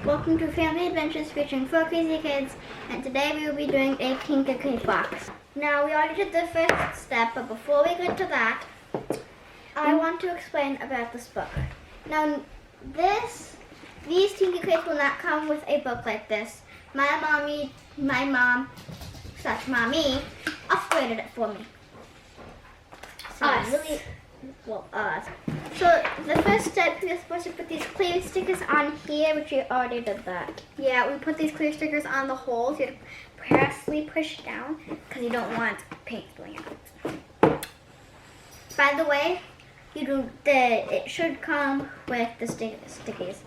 Welcome to Family Adventures featuring 4 crazy kids, and today we will be doing a Tinkercase box. Now we already did the first step, but before we get to that, I want to explain about this book. Now these Tinkercase will not come with a book like this. My mom / mommy upgraded it for me. So So the first step, you're supposed to put these clear stickers on here, which we already did that. Yeah, we put these clear stickers on the holes. You have to push down because you don't want paint spilling out. By the way, it should come with the stickies.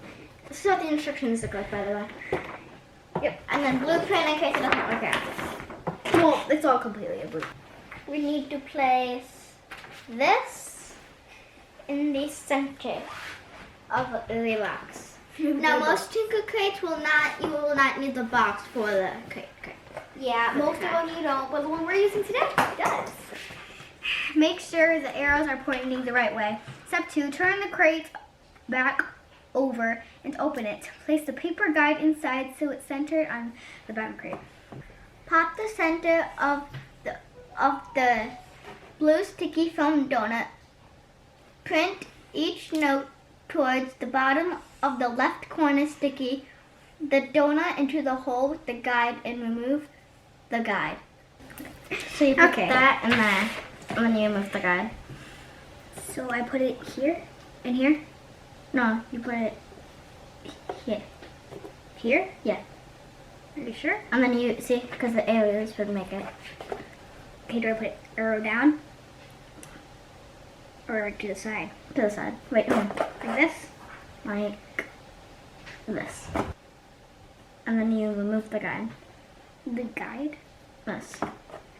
This is what the instructions look like, by the way. Yep, and then blueprint in case it doesn't work out. Well, it's all completely a blue. We need to place this in the center of the box. Now, most Tinkercrates you will not need the box for the crate. Yeah, most of them you don't, but the one we're using today does. Make sure the arrows are pointing the right way. Step 2, turn the crate back over and open it. Place the paper guide inside so it's centered on the bottom crate. Pop the center of the blue sticky foam donut. Print each note towards the bottom of the left corner sticky the donut into the hole with the guide and remove the guide. So you put that in there, and then you remove the guide. So I put it here and here? No, you put it here. Here? Yeah. Are you sure? And then you see, because the arrows would make it. Okay, do I put arrow down? Or to the side? To the side. Wait, hold on. Like this? Like this. And then you remove the guide. The guide? This.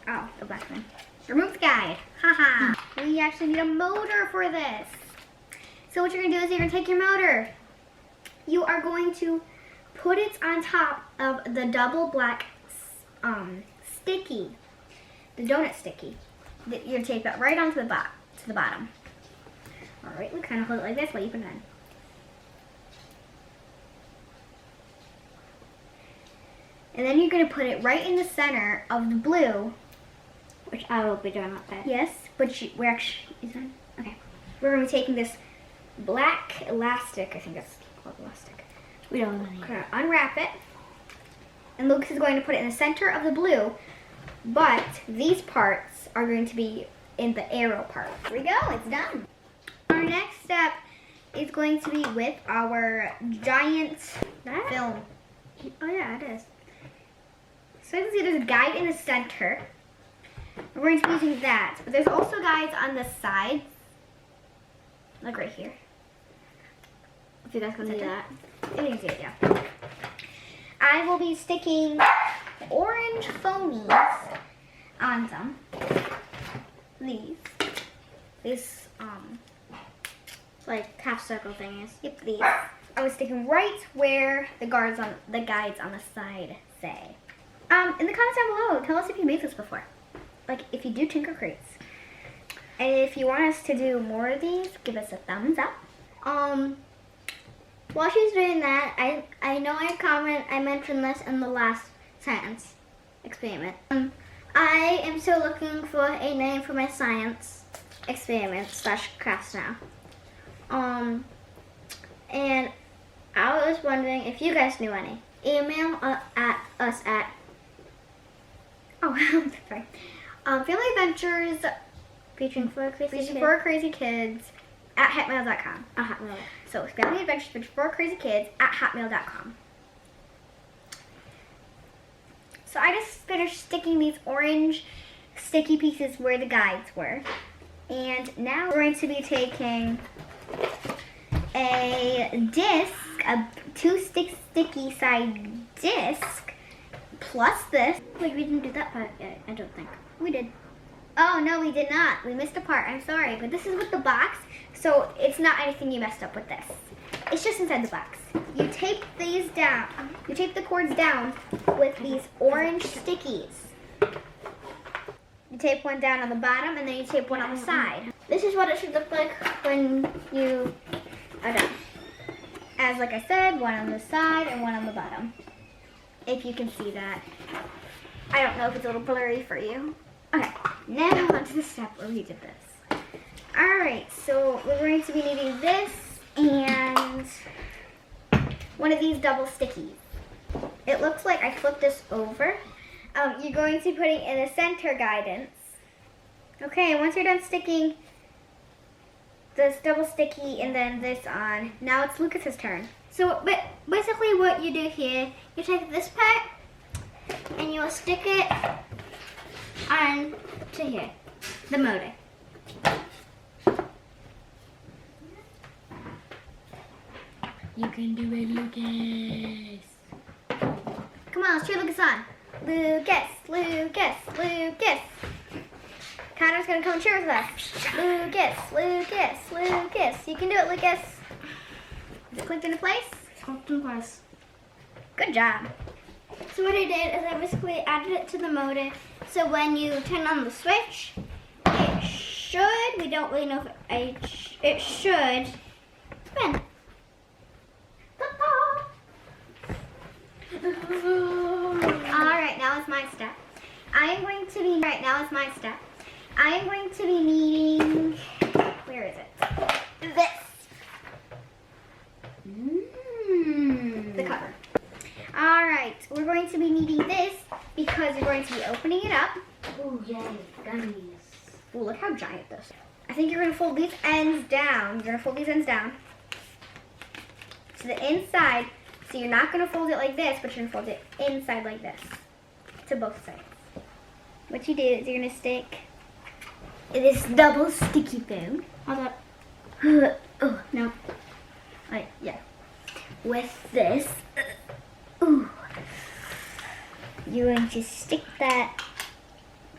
Oh, the black one. Remove the guide. Haha. We actually need a motor for this. So what you're going to do is you're going to take your motor. You are going to put it on top of the double black sticky. The donut sticky. You're going to tape that right onto the bottom. Alright, we kind of hold it like this while you put it on. And then you're going to put it right in the center of the blue. Which I will be doing like that. Yes, but we're actually, okay. We're going to be taking this black elastic, I think that's called elastic. We don't want We're going to unwrap it. And Lucas is going to put it in the center of the blue. But these parts are going to be in the arrow part. Here we go, it's done. Our next step is going to be with our giant film. Oh yeah, it is. So you can see there's a guide in the center. We're going to be using that. But there's also guides on the sides. Like right here. If you guys can see that. You can see it, yeah. I will be sticking orange foamies on some. These like half circle thingies. Yep, these. I was sticking right where the guides on the side say. In the comments down below, tell us if you made this before. Like if you do Tinkercrates. And if you want us to do more of these, give us a thumbs up. While she's doing that, I know I mentioned this in the last science experiment. I am still looking for a name for my science experiment / crafts now. And I was wondering if you guys knew any. Email at us at sorry. Family Adventures featuring 4 crazy kids at hotmail.com. So Family Adventures featuring 4 crazy kids at hotmail.com. So I just finished sticking these orange sticky pieces where the guides were. And now we're going to be taking a disc, a 2-sticky side disc, plus this. Wait, we didn't do that part yet, I don't think. We did. Oh, no, we did not. We missed a part. I'm sorry. But this is with the box, so it's not anything you messed up with this. It's just inside the box. You tape these down. You tape the cords down with these orange stickies. You tape one down on the bottom, and then you tape one on the side. This is what it should look like when you are done. has, like I said, one on the side and one on the bottom. If you can see that. I don't know if it's a little blurry for you. Okay, now on to the step where we did this. Alright, so we're going to be needing this and one of these double stickies. It looks like I flipped this over. You're going to put it in the center guidance. Okay, once you're done sticking this double sticky and then this on, now it's Lucas's turn. So basically what you do here, you take this part and you'll stick it on to here, the motor. You can do it, Lucas. Come on, let's cheer Lucas on. Lucas, Lucas, Lucas. Connor's gonna come and cheer with us. Lucas, Lucas, Lucas. You can do it, Lucas. Is it clicked into place? Clicked in place. Good job. So what I did is I basically added it to the motor. So when you turn on the switch, it should, we don't really know if it should spin. Alright, now it's my step. I am going to be needing, where is it? This. The cover. Alright, we're going to be needing this because you're going to be opening it up. Oh, yay, gummies. Ooh, look how giant this is. I think you're going to fold these ends down. You're going to fold these ends down to the inside. So you're not going to fold it like this, but you're going to fold it inside like this to both sides. What you do is you're going to stick this double sticky foam. Hold up. Oh, no. Right, yeah. With this. Ooh. You're going to stick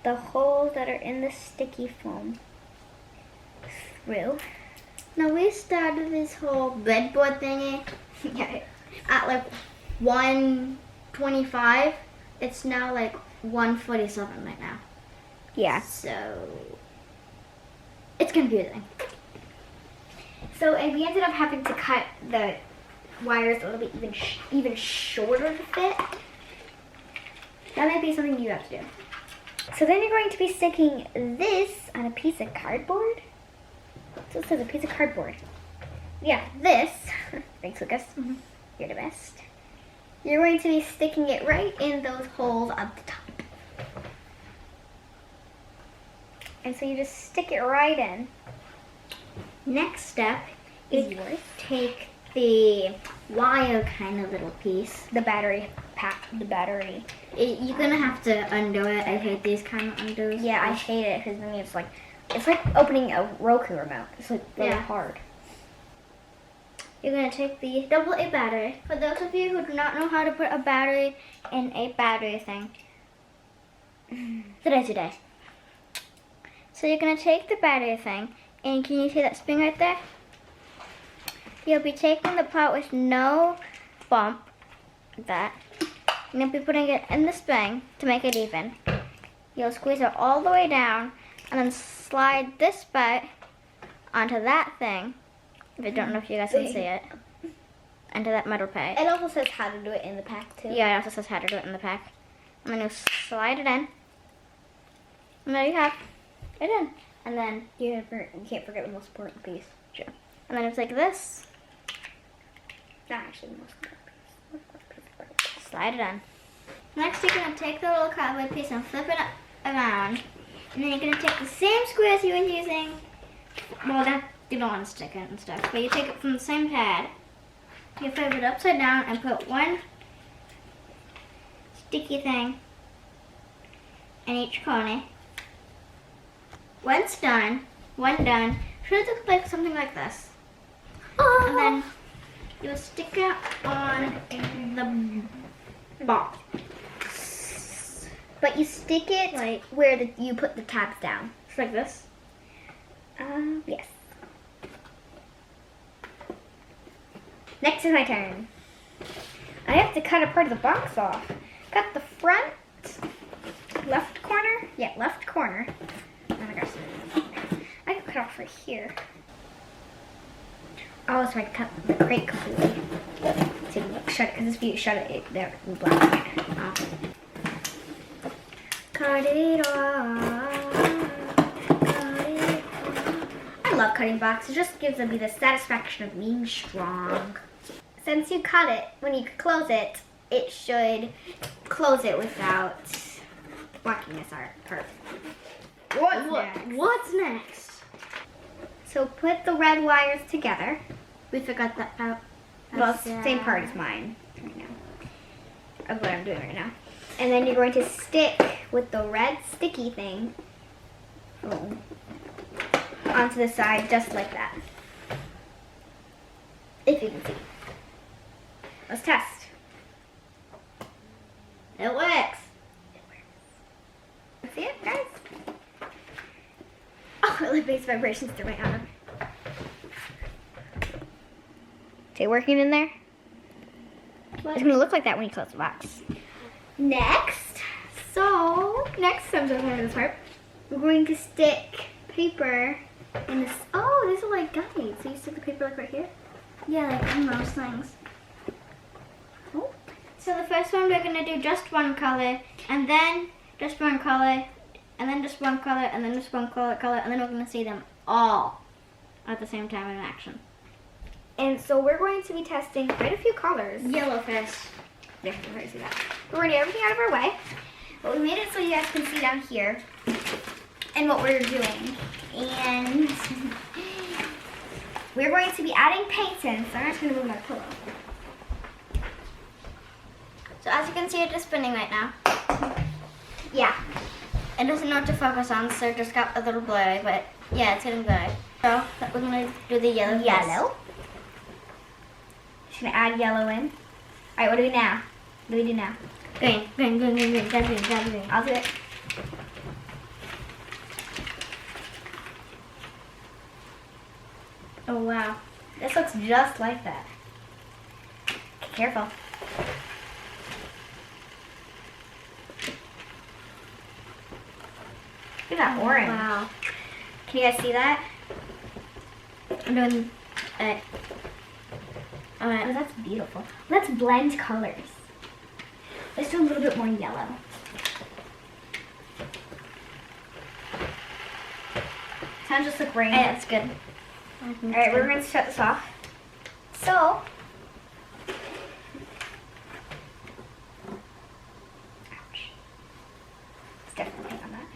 the holes that are in the sticky foam through. Now we started this whole breadboard thingy Yeah. at like 125. It's now like 147 right now. Yeah. So it's confusing. So, and we ended up having to cut the wires a little bit even shorter to fit. That might be something you have to do. So then you're going to be sticking this on a piece of cardboard. So it says a piece of cardboard. Yeah, this. Thanks, Lucas. Mm-hmm. You're the best. You're going to be sticking it right in those holes at the top. And so you just stick it right in. Next step Is is yours. take the wire kind of little piece. The battery pack, the battery. You're gonna have to undo it. I hate these kind of undos. Yeah, I hate it because then it's like opening a Roku remote. It's like really Yeah. hard. You're gonna take the AA battery. For those of you who do not know how to put a battery in a battery thing, today. So you're gonna take the battery thing, and can you see that spring right there? You'll be taking the part with no bump, like that, and you'll be putting it in the spring to make it even. You'll squeeze it all the way down, and then slide this part onto that thing. I don't know if you guys can see it. Into that metal pipe. It also says how to do it in the pack too. Yeah, it also says how to do it in the pack. And then you slide it in. And there you have it in. And then You can't forget the most important piece. sure. And then it's like this. Not actually the most important piece. Slide it in. Next you're gonna take the little cardboard piece and flip it around. And then you're gonna take the same squares you were using. Well, that you don't want to stick it and stuff. But you take it from the same pad. You flip it upside down and put one sticky thing in each corner. Once done, one done, should look like something like this. And then you'll stick it on the box. But you stick it Like- where you put the tabs down. Just like this. Yes. Next is my turn. I have to cut a part of the box off. Cut the front left corner. Yeah, left corner. Oh my gosh. I can cut off right here. Oh, so I cut the crate completely to shut it, because if you shut it, there will black. Oh. Cut it off. Cut it off. I love cutting boxes. It just gives me the satisfaction of being strong. Since you cut it, when you close it, it should close it without blocking this part. What's next? So put the red wires together. We forgot that part. Well, it's the same part as mine right now. Of what I'm doing right now. And then you're going to stick with the red sticky thing onto the side, just like that. If you can see. Let's test. It works. See it, guys? Oh, it really makes vibrations through my arm. Is it working in there? It's going to look like that when you close the box. Next, I'm doing this part. We're going to stick paper in this. Oh, these are like guides. So you stick the paper like right here? Yeah, like in those things. Oh. So the first one we're gonna do just one color, and then just one color, and then just one color, and then just one color, and then we're gonna see them all at the same time in action. And so we're going to be testing quite a few colors. Yellow first. There, we're going to see that. We're going to get everything out of our way. But we made it so you guys can see down here and what we're doing. And we're going to be adding paints in. So I'm just going to move my pillow. So as you can see, it's just spinning right now. Yeah. It doesn't know what to focus on, so it just got a little blurry, but yeah, it's getting blurry. So we're gonna do the yellow. Yellow. Just going to add yellow in. All right, what do we now? What do we do now? Green, green, green, green, green, green, green, green, green. I'll do it. Oh, wow. This looks just like that. Careful. Look at that orange. Wow. Can you guys see that? I'm doing it. Oh, that's beautiful. Let's blend colors. Let's do a little bit more yellow. Sounds just like rain. That's good. All right, we're going to shut this off. So, ouch. It's definitely on that.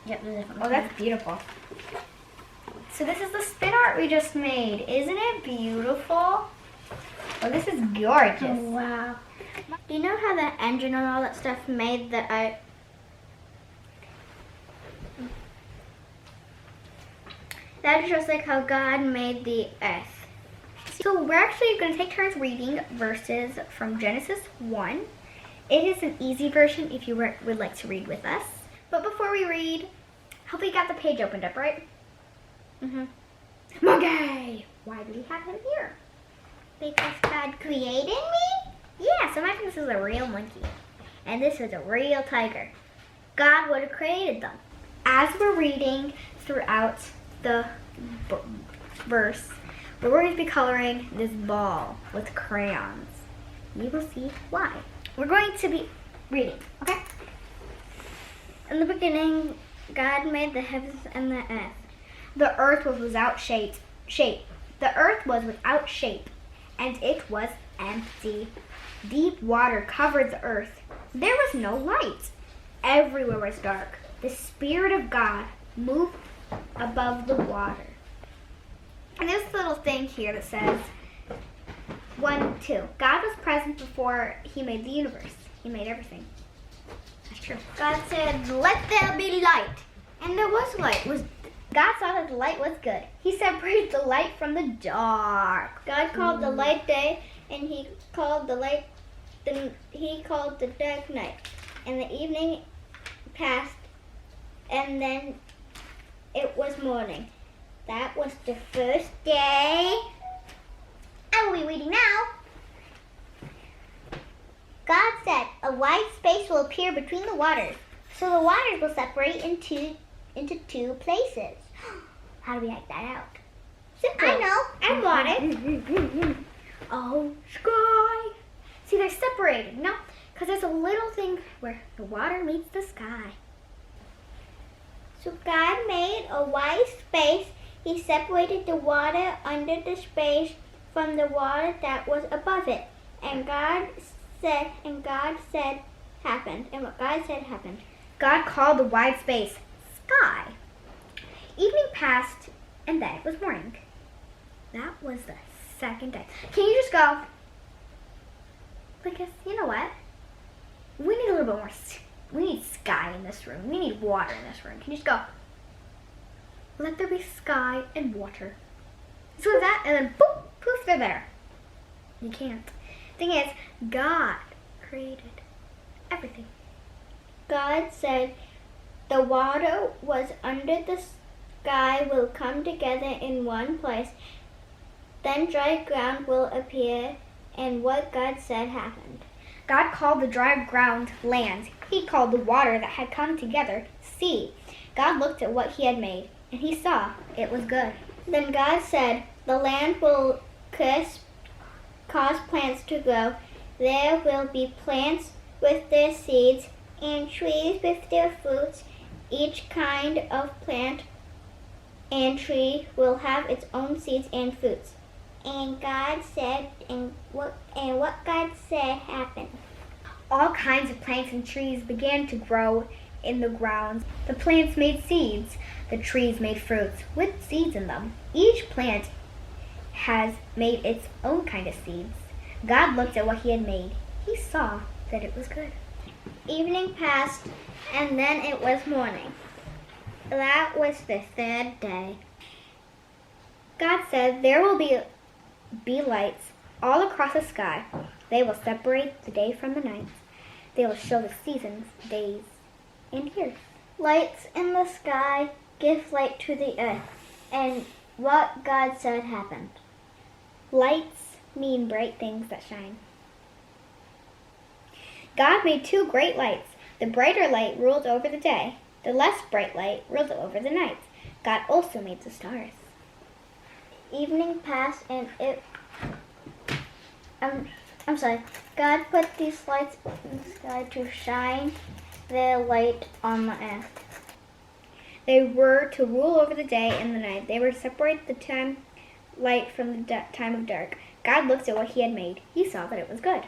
Yep, there's a different Oh, that's beautiful. So this is the spin art we just made. Isn't it beautiful? Oh, this is gorgeous. Oh, wow. Do you know how the engine and all that stuff made that I... That's just like how God made the earth. So we're actually going to take turns reading verses from Genesis 1. It is an easy version if you would like to read with us. But before we read, hope you got the page opened up, right? Mm-hmm. Monkey! Why do we have him here? Because God created me? Yeah, so imagine this is a real monkey. And this is a real tiger. God would have created them. As we're reading throughout the verse, we're going to be coloring this ball with crayons. You will see why. We're going to be reading, okay? In the beginning, God made the heavens and the earth. The earth was without shape. The earth was without shape, and it was empty. Deep water covered the earth. There was no light. Everywhere was dark. The Spirit of God moved above the water. And there's a little thing here that says 1, 2. God was present before he made the universe. He made everything. That's true. God said, let there be light. And there was light. God saw that the light was good. He separated the light from the dark. God called the light day, and he called the dark night. And the evening passed, and then it was morning. That was the first day. I will be reading now. God said, a wide space will appear between the waters, so the waters will separate into two places. How do we act that out? Simple. I know. I bought it. Oh, sky. See, they're separated, no? Because there's a little thing where the water meets the sky. So God made a wide space. He separated the water under the space from the water that was above it. And God said, happened. And what God said happened. God called the wide space sky. Evening passed, and then it was morning. That was the second day. Can you just go? Because, you know what? We need a little bit more. We need sky in this room. We need water in this room. Can you just go? Let there be sky and water. So with that, and then boop, poof, they're there. You can't. Thing is, God created everything. God said, the water was under the sky will come together in one place. Then dry ground will appear, and what God said happened. God called the dry ground land. He called the water that had come together sea. God looked at what he had made, and he saw it was good. Then God said, the land will cause plants to grow. There will be plants with their seeds and trees with their fruits. Each kind of plant and tree will have its own seeds and fruits. And God said, and what God said happened. All kinds of plants and trees began to grow in the ground. The plants made seeds. The trees made fruits with seeds in them. Each plant has made its own kind of seeds. God looked at what he had made. He saw that it was good. Evening passed, and then it was morning. That was the third day. God said, there will be lights all across the sky. They will separate the day from the night. They will show the seasons, days, and years. Lights in the sky give light to the earth. And what God said happened. Lights mean bright things that shine. God made two great lights. The brighter light ruled over the day. The less bright light ruled over the night. God also made the stars. Evening passed, and God put these lights in the sky to shine their light on the earth. They were to rule over the day and the night. They were to separate the time light from the time of dark. God looked at what he had made. He saw that it was good.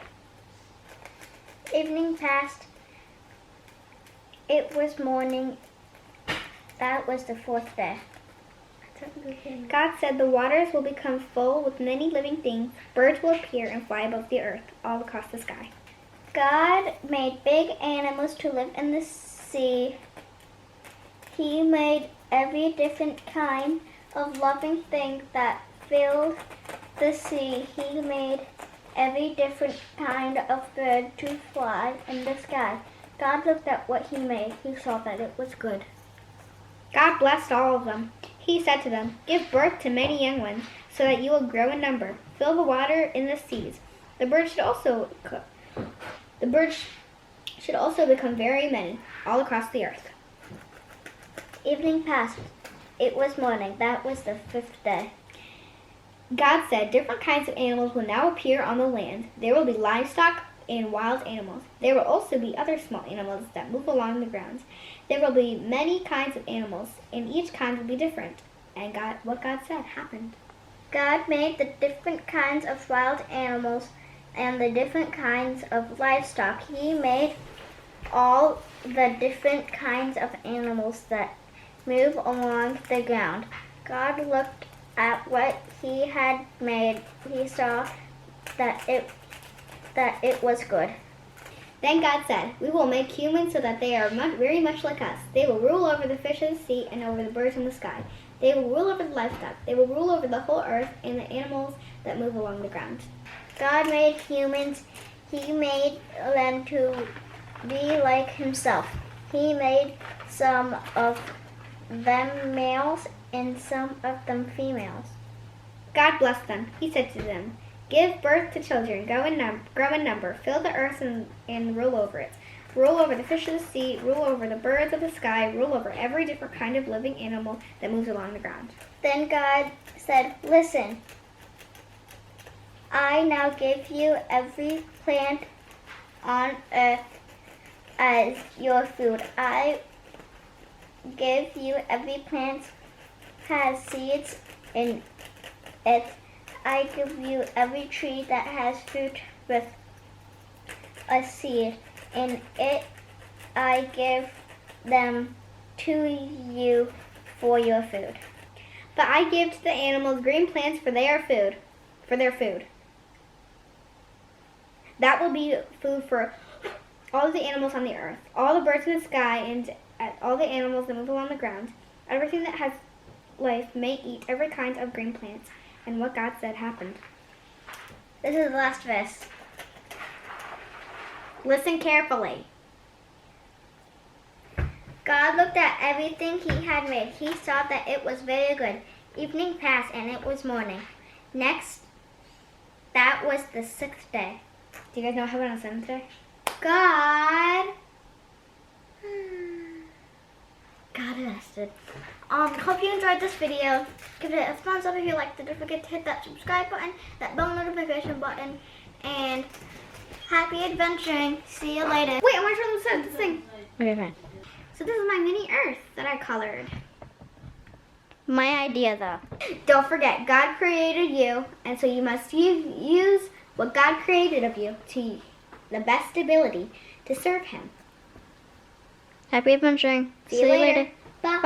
Evening passed. It was morning. That was the fourth day. God said, the waters will become full with many living things. Birds will appear and fly above the earth, all across the sky. God made big animals to live in the sea. He made every different kind of living thing that filled the sea. He made every different kind of bird to fly in the sky. God looked at what he made. He saw that it was good. God blessed all of them. He said to them, give birth to many young ones, so that you will grow in number. Fill the water in the seas. The birds should also become very many, all across the earth. Evening passed. It was morning. That was the fifth day. God said, different kinds of animals will now appear on the land. There will be livestock and wild animals. There will also be other small animals that move along the ground. There will be many kinds of animals, and each kind will be different. And what God said happened. God made the different kinds of wild animals and the different kinds of livestock. He made all the different kinds of animals that move along the ground. God looked at what he had made. He saw that it was good. Then God said, we will make humans so that they are very much like us. They will rule over the fish of the sea and over the birds in the sky. They will rule over the livestock. They will rule over the whole earth and the animals that move along the ground. God made humans. He made them to be like himself. He made some of them males and some of them females. God blessed them. He said to them, give birth to children, grow in number, fill the earth and rule over it. rule over the fish of the sea, rule over the birds of the sky, rule over every different kind of living animal that moves along the ground. Then God said, listen, I now give you every plant on earth as your food. I give you every plant has seeds in it. I give you every tree that has fruit with a seed in it. I give them to you for your food. But I give to the animals green plants for their food. That will be food for all of the animals on the earth, all the birds in the sky, and all the animals that move along the ground. Everything that has life may eat every kind of green plants. And what God said happened. This is the last verse. Listen carefully. God looked at everything he had made. He saw that it was very good. Evening passed and it was morning. Next, that was the 6th day. Do you guys know what happened on the 7th day? God rested. Hope you enjoyed this video. Give it a thumbs up if you liked it. Don't forget to hit that subscribe button, that bell notification button, and happy adventuring. See you later. Wait, I want to show them this thing. Okay, fine. So this is my mini Earth that I colored. My idea, though. Don't forget, God created you, and so you must use what God created of you to the best ability to serve Him. Happy adventuring. See you later. Bye.